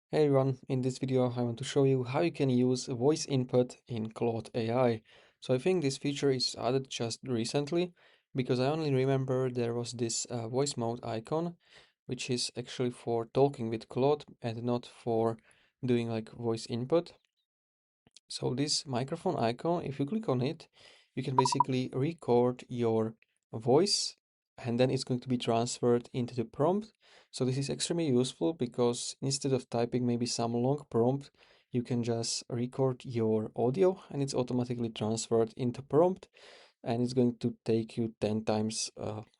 Hey everyone, in this video I want to show you how you can use voice input in Claude AI. So I think this feature is added just recently because I only remember there was this voice mode icon, which is actually for talking with Claude and not for doing like voice input. So this microphone icon, if you click on it, you can basically record your voice and then it's going to be transferred into the prompt. So this is extremely useful because instead of typing maybe some long prompt, you can just record your audio and it's automatically transferred into prompt, and it's going to take you 10 times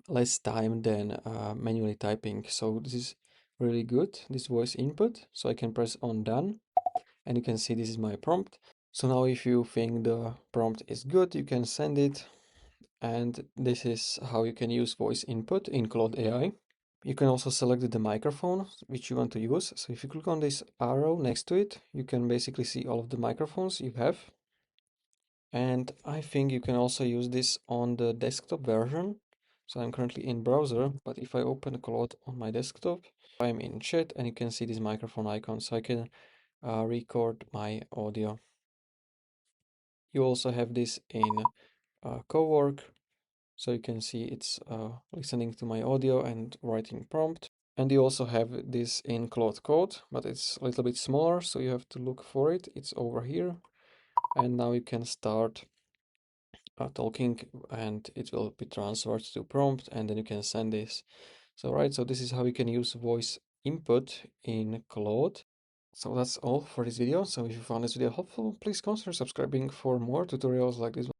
less time than manually typing. So this is really good, this voice input. So I can press on done and you can see this is my prompt. So now if you think the prompt is good, you can send it, and this is how you can use voice input in Claude AI. You can also select the microphone which you want to use. So if you click on this arrow next to it, you can basically see all of the microphones you have. And I think you can also use this on the desktop version. So I'm currently in browser, but if I open Claude on my desktop, I'm in chat and you can see this microphone icon. So I can record my audio. You also have this in cowork, so you can see it's listening to my audio and writing prompt. And you also have this in Claude Code, but it's a little bit smaller, so you have to look for it. It's over here. And now you can start talking and it will be transferred to prompt, and then you can send this. So this is how you can use voice input in Claude. So that's all for this video. So if you found this video helpful, please consider subscribing for more tutorials like this one.